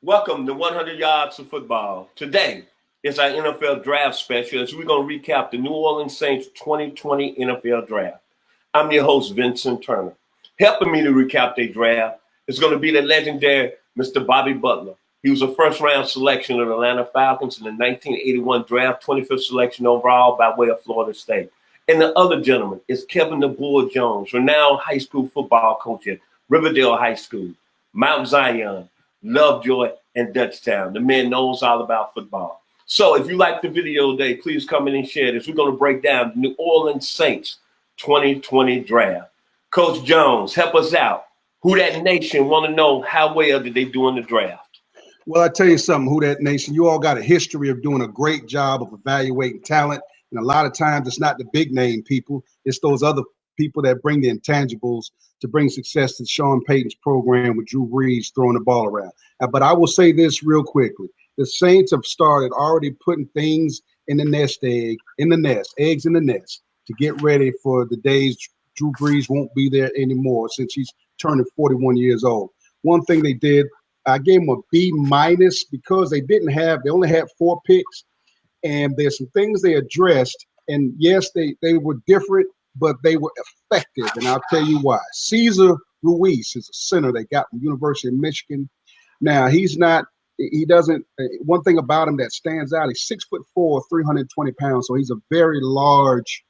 Welcome to 100 Yards of Football. Today is our NFL Draft Special as we're going to recap the New Orleans Saints 2020 NFL Draft. I'm your host, Vincent Turner. Helping me to recap their draft is going to be the legendary Mr. Bobby Butler. He was a first-round selection of the Atlanta Falcons in the 1981 draft, 25th selection overall by way of Florida State. And the other gentleman is Kevin the Bull Jones, renowned high school football coach at Riverdale High School, Mount Zion, Lovejoy, and Dutchtown. The man knows all about football. So if you like the video today, please come in and share this. We're going to break down the New Orleans Saints 2020 draft. Coach Jones, help us out. Who that nation want to know how well did they do in the draft? Well, I tell you something, Who that nation, you all got a history of doing a great job of evaluating talent. And a lot of times it's not the big name people. It's those other people that bring the intangibles to bring success to Sean Payton's program with Drew Brees throwing the ball around. But I will say this real quickly. The Saints have started already putting things in the nest eggs in the nest to get ready for the days Drew Brees won't be there anymore since he's turning 41 years old. One thing they did, I gave them a B- because they only had 4 picks, and there's some things they addressed. And yes, they were different, but they were effective, and I'll tell you why. Cesar Ruiz is a center they got from University of Michigan. Now, one thing about him that stands out, he's 6'4", 320 pounds, so he's a very large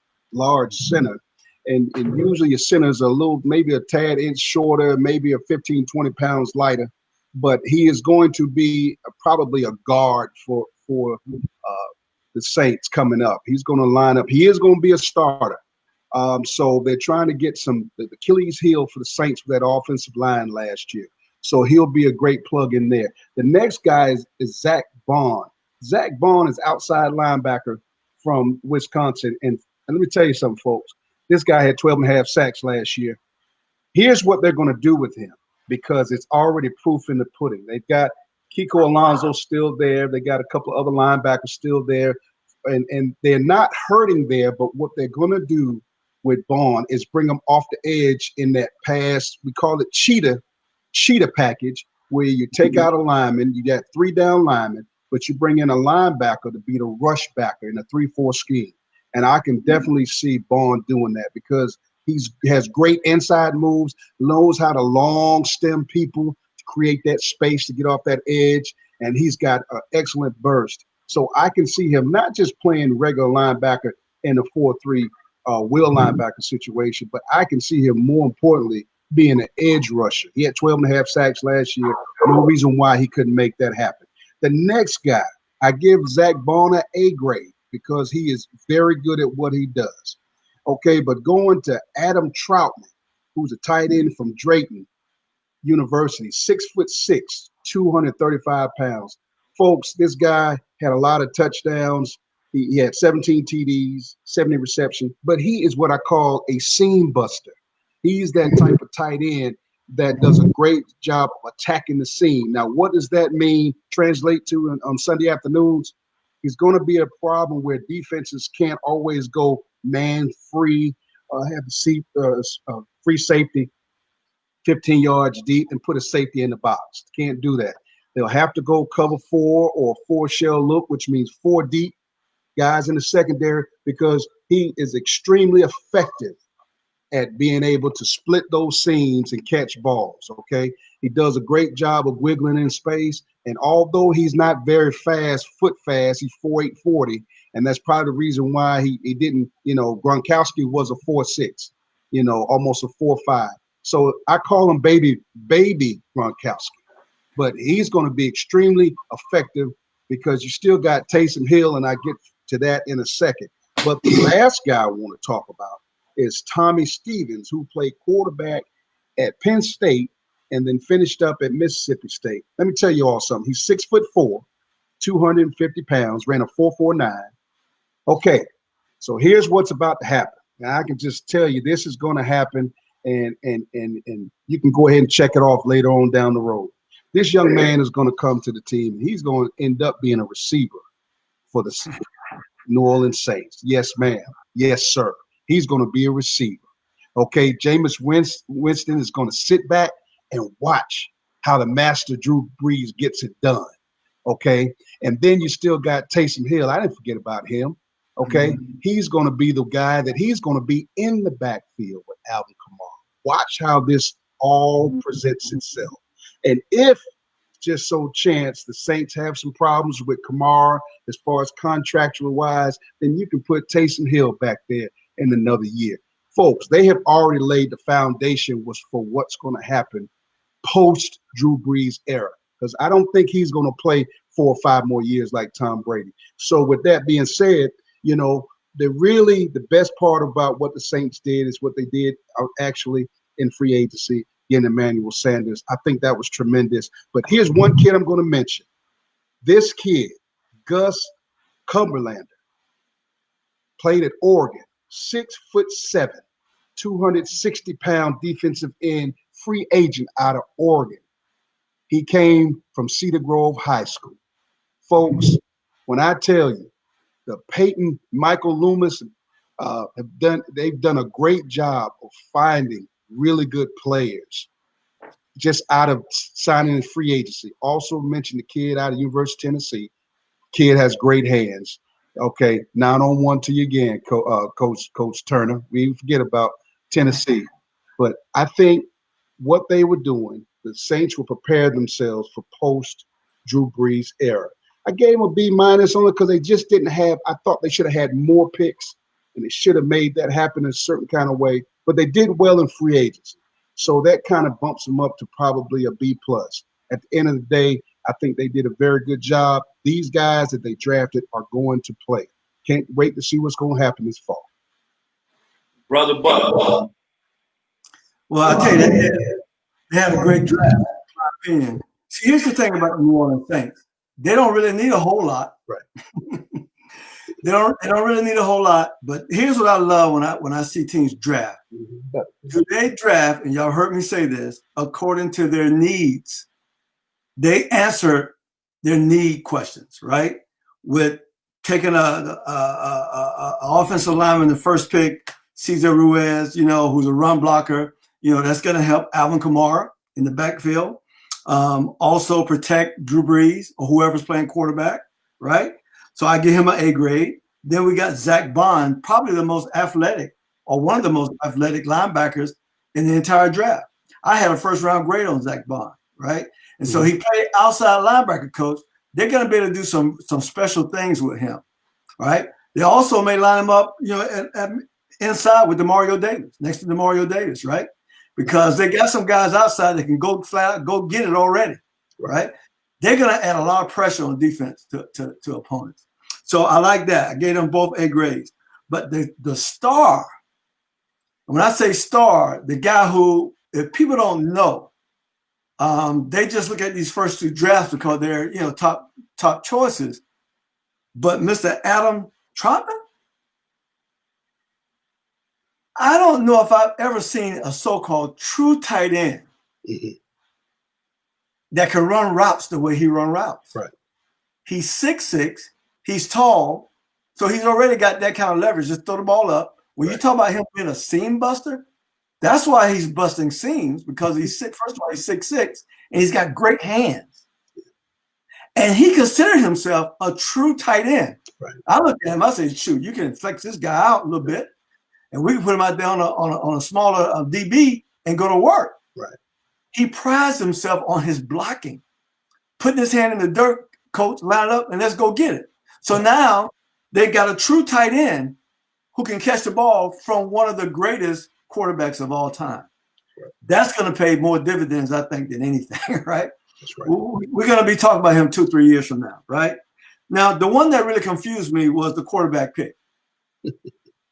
center. And usually your centers are maybe a tad inch shorter, maybe a 15, 20 pounds lighter, but he is going to be probably a guard for the Saints coming up. He's going to line up. He is going to be a starter. So they're trying to get the Achilles heel for the Saints for that offensive line last year. So he'll be a great plug in there. The next guy is Zach Bond. Zach Bond is outside linebacker from Wisconsin. And let me tell you something, folks. This guy had 12.5 sacks last year. Here's what they're going to do with him because it's already proof in the pudding. They've got Kiko Alonso still there. They got a couple of other linebackers still there. And they're not hurting there, but what they're going to do with Bond is bring him off the edge in that pass. We call it cheetah package, where you take out a lineman, you got 3 down linemen, but you bring in a linebacker to be the rush backer in a 3-4 scheme. And I can definitely see Bond doing that because he has great inside moves, knows how to long stem people to create that space to get off that edge, and he's got an excellent burst. So I can see him not just playing regular linebacker in a 4-3 will linebacker situation, but I can see him more importantly being an edge rusher. He had 12.5 sacks last year. No reason why he couldn't make that happen. The next guy, I give Zach Bonner A grade because he is very good at what he does. Okay, but going to Adam Troutman, who's a tight end from Drayton University, 6'6", 235 pounds. Folks, this guy had a lot of touchdowns. He had 17 TDs, 70 receptions, but he is what I call a seam buster. He's that type of tight end that does a great job of attacking the seam. Now, what does that mean translate to on Sunday afternoons? He's going to be a problem where defenses can't always go man-free, have the free safety 15 yards deep and put a safety in the box. Can't do that. They'll have to go cover 4 or 4 shell look, which means 4 deep guys in the secondary, because he is extremely effective at being able to split those seams and catch balls, okay? He does a great job of wiggling in space, and although he's not very fast, foot fast, he's 4'8", 40, and that's probably the reason why he didn't, Gronkowski was a 4'6", almost a 4'5". So I call him baby Gronkowski, but he's going to be extremely effective because you still got Taysom Hill, and I get to that in a second. But the last guy I want to talk about is Tommy Stevens, who played quarterback at Penn State and then finished up at Mississippi State. Let me tell you all something. He's 6'4", 250 pounds, ran a 4.49. Okay, so here's what's about to happen. Now I can just tell you this is going to happen, and you can go ahead and check it off later on down the road. This young man is going to come to the team. He's going to end up being a receiver for the New Orleans Saints. Yes, ma'am. Yes, sir. He's going to be a receiver. Okay, Jameis Winston is going to sit back and watch how the master Drew Brees gets it done. Okay. And then you still got Taysom Hill. I didn't forget about him. Okay. He's going to be the guy that he's going to be in the backfield with Alvin Kamara. Watch how this all presents itself. And if just so chance the Saints have some problems with Kamara as far as contractual wise, then you can put Taysom Hill back there in another year. Folks, they have already laid the foundation for what's going to happen post Drew Brees era, because I don't think he's going to play 4 or 5 more years like Tom Brady. So with that being said, the best part about what the Saints did is what they did actually in free agency, getting Emmanuel Sanders. I think that was tremendous. But here's one kid I'm going to mention. This kid, Gus Cumberlander, played at Oregon, 6'7", 260-pound defensive end, free agent out of Oregon. He came from Cedar Grove High School. Folks, when I tell you, the Peyton, Michael Loomis they've done a great job of finding really good players just out of signing in free agency. Also mentioned the kid out of University of Tennessee. Kid has great hands. Okay, 9-on-1 to you again, Coach Turner. We didn't forget about Tennessee. But I think what they were doing, the Saints will prepare themselves for post-Drew Brees era. I gave them a B- only because they just didn't have – I thought they should have had more picks, and they should have made that happen in a certain kind of way. But they did well in free agency. So that kind of bumps them up to probably a B+. At the end of the day, I think they did a very good job. These guys that they drafted are going to play. Can't wait to see what's going to happen this fall. Brother Butler. Well, I'll tell you that they had a great draft, in my opinion. See, here's the thing about the New Orleans Saints. They don't really need a whole lot. Right. They don't really need a whole lot. But here's what I love when I see teams draft. Do they draft, and y'all heard me say this, according to their needs? They answer their need questions, right? With taking a offensive lineman, the first pick, Cesar Ruiz, who's a run blocker, that's going to help Alvin Kamara in the backfield. Also protect Drew Brees or whoever's playing quarterback, right? So I give him an A grade. Then we got Zach Bond, probably the most athletic or one of the most athletic linebackers in the entire draft. I had a first-round grade on Zach Bond, right? And so he played outside linebacker, coach. They're going to be able to do some special things with him, right? They also may line him up, inside with DeMario Davis, next to DeMario Davis, right? Because they got some guys outside that can go flat out, go get it already, right? They're going to add a lot of pressure on defense to opponents. So I like that. I gave them both A grades. But the star, when I say star, the guy who, if people don't know, they just look at these first 2 drafts because they're, top choices. But Mr. Adam Troutman, I don't know if I've ever seen a so-called true tight end that can run routes the way he run routes. Right. He's 6'6", he's tall, so he's already got that kind of leverage. Just throw the ball up. When you talk about him being a seam buster, that's why he's busting seams, because he's first of all, he's 6'6", and he's got great hands. And he considered himself a true tight end. Right. I looked at him, I said, shoot, you can flex this guy out a little bit, and we can put him out there on a smaller DB and go to work. Right. He prides himself on his blocking, putting his hand in the dirt, coach, line it up, and let's go get it. So now they got a true tight end who can catch the ball from one of the greatest quarterbacks of all time. Right. That's going to pay more dividends, I think, than anything, right? That's right. We're going to be talking about him 2-3 years from now, right? Now, the one that really confused me was the quarterback pick.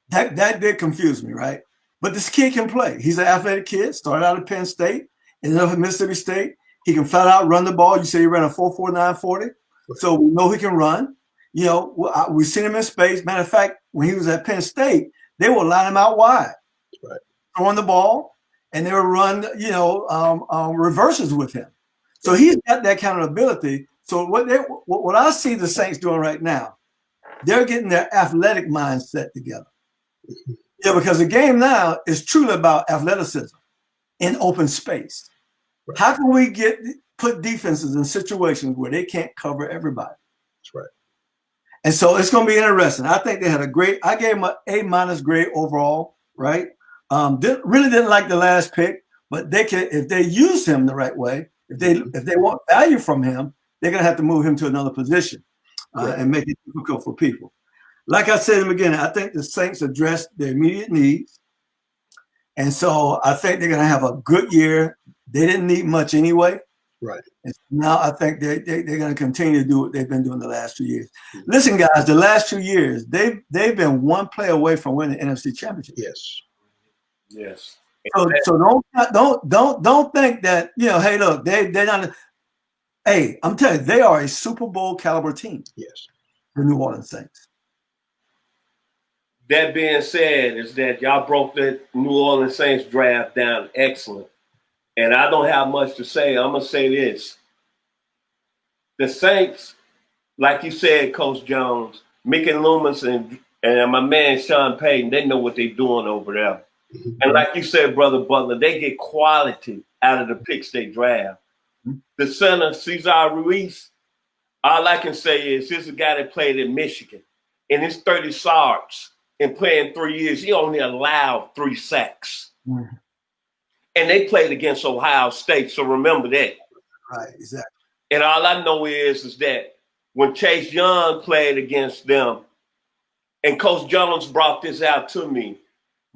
That did confuse me, right? But this kid can play. He's an athletic kid, started out at Penn State, ended up at Mississippi State. He can flat out run the ball. You say he ran a 4.49 40. So we know he can run. We've seen him in space. Matter of fact, when he was at Penn State, they would line him out wide, right, throwing the ball, and they would run, reverses with him. So he's got that kind of ability. So what I see the Saints doing right now, they're getting their athletic mindset together. Yeah, because the game now is truly about athleticism in open space. Right. How can we get put defenses in situations where they can't cover everybody. That's right. And so it's going to be interesting. I think they had a great. I gave them an A- grade overall. Right. Really didn't like the last pick, but they can, if they use him the right way. If they want value from him, they're going to have to move him to another position and make it difficult for people. Like I said in the beginning, I think the Saints addressed their immediate needs. And so I think they're going to have a good year. They didn't need much anyway. Right. And now I think they're going to continue to do what they've been doing the last 2 years. Listen, guys, the last 2 years, they've been one play away from winning the NFC Championship. Yes. Yes. So don't think that, hey, look, they're not. Hey, I'm telling you, they are a Super Bowl caliber team. Yes. The New Orleans Saints. That being said, is that y'all broke the New Orleans Saints draft down excellent. And I don't have much to say. I'm going to say this. The Saints, like you said, Coach Jones, Mickey Loomis and my man Sean Payton, they know what they're doing over there. And like you said, Brother Butler, they get quality out of the picks they draft. The center, Cesar Ruiz, all I can say is he's a guy that played in Michigan. In his 30 starts and playing 3 years, he only allowed 3 sacks. Mm-hmm. And they played against Ohio State, so remember that. Right, exactly. And all I know is that when Chase Young played against them, and Coach Jones brought this out to me,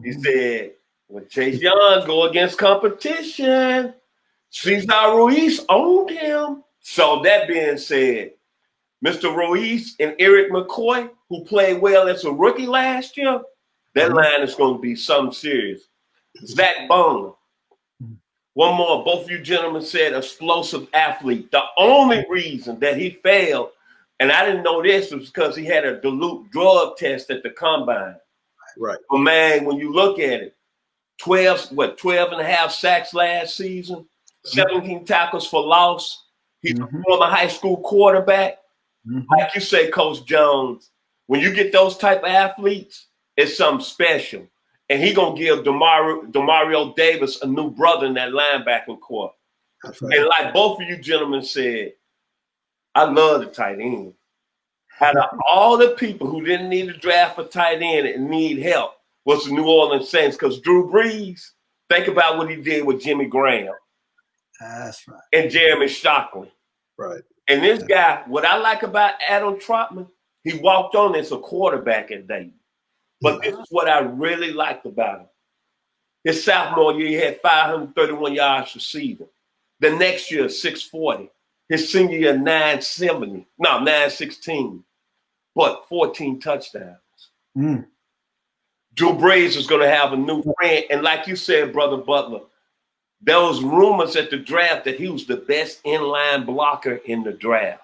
he said, when Chase Young go against competition, Cesar Ruiz owned him. So that being said, Mr. Ruiz and Eric McCoy, who played well as a rookie last year, that line is going to be something serious. Zach Bowman. One more, both of you gentlemen said explosive athlete. The only reason that he failed, and I didn't know this, was because he had a dilute drug test at the combine. Right. But man, when you look at it, 12 and a half sacks last season, 17 tackles for loss. He's a former high school quarterback. Like you say, Coach Jones, when you get those type of athletes, it's something special. And he going to give Demario Davis a new brother in that linebacking corps. That's right. And like both of you gentlemen said, I love the tight end. Out of all the people who didn't need to draft a tight end and need help was the New Orleans Saints, because Drew Brees, think about what he did with Jimmy Graham. That's right. And Jeremy Shockley. Right. And this guy, what I like about Adam Trotman, he walked on as a quarterback at Dayton. But this is what I really liked about him. His sophomore year, he had 531 yards receiving. The next year, 640. His senior year, 916. But 14 touchdowns. Drew Brees is going to have a new friend. And like you said, Brother Butler, there was rumors at the draft that he was the best inline blocker in the draft.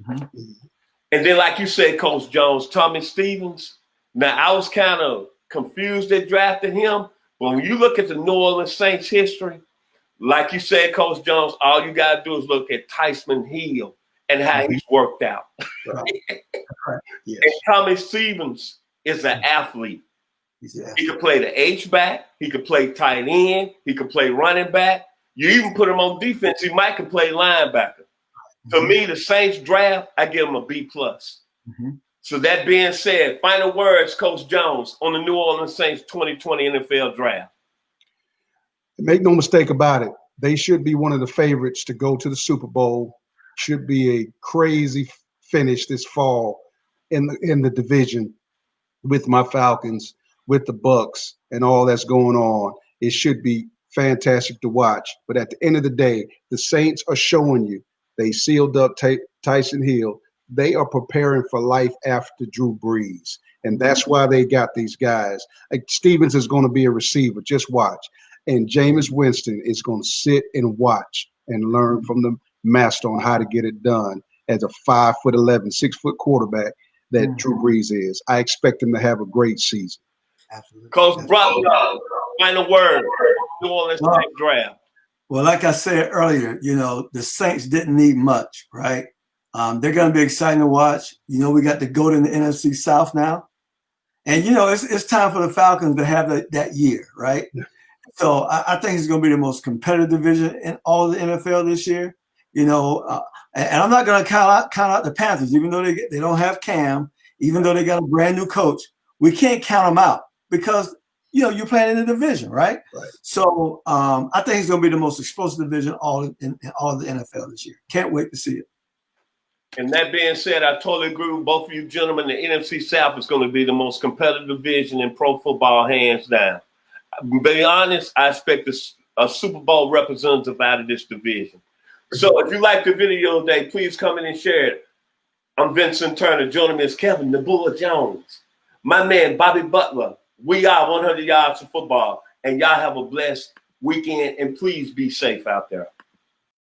And then, like you said, Coach Jones, Tommy Stevens. Now, I was kind of confused they drafted him. But when you look at the New Orleans Saints history, like you said, Coach Jones, all you got to do is look at Tyson Hill and how he's worked out. Right. Yes. And Tommy Stevens is an athlete. He could play the H-back. He could play tight end. He could play running back. You even put him on defense, he might can play linebacker. To me, the Saints draft, I give him a B+. So that being said, final words, Coach Jones, on the New Orleans Saints 2020 NFL draft. Make no mistake about it. They should be one of the favorites to go to the Super Bowl. Should be a crazy finish this fall in the division with my Falcons, with the Bucks, and all that's going on. It should be fantastic to watch. But at the end of the day, the Saints are showing you they sealed up Tyson Hill. They are preparing for life after Drew Brees. And that's why they got these guys. Like Stevens is going to be a receiver. Just watch. And Jameis Winston is going to sit and watch and learn from the master on how to get it done as a 5'11", 6-foot quarterback that Drew Brees is. I expect him to have a great season. Absolutely. Coach Butler, final word. New Orleans Saints draft. Well, like I said earlier, the Saints didn't need much, right? They're going to be exciting to watch. We got to go to the NFC South now. And, it's time for the Falcons to have that year, right? Yeah. So I think it's going to be the most competitive division in all of the NFL this year. You know, and I'm not going to count out the Panthers, even though they don't have Cam, even though they got a brand new coach. We can't count them out because, you know, you're playing in the division, right? Right. So I think it's going to be the most explosive division in all of the NFL this year. Can't wait to see it. And that being said, I totally agree with both of you gentlemen. The NFC South is going to be the most competitive division in pro football, hands down. To be honest, I expect a Super Bowl representative out of this division. So if you like the video today, please come in and share it. I'm Vincent Turner. Joining me is Kevin the Bull Jones. My man, Bobby Butler. We are 100 Yards of Football. And y'all have a blessed weekend. And please be safe out there.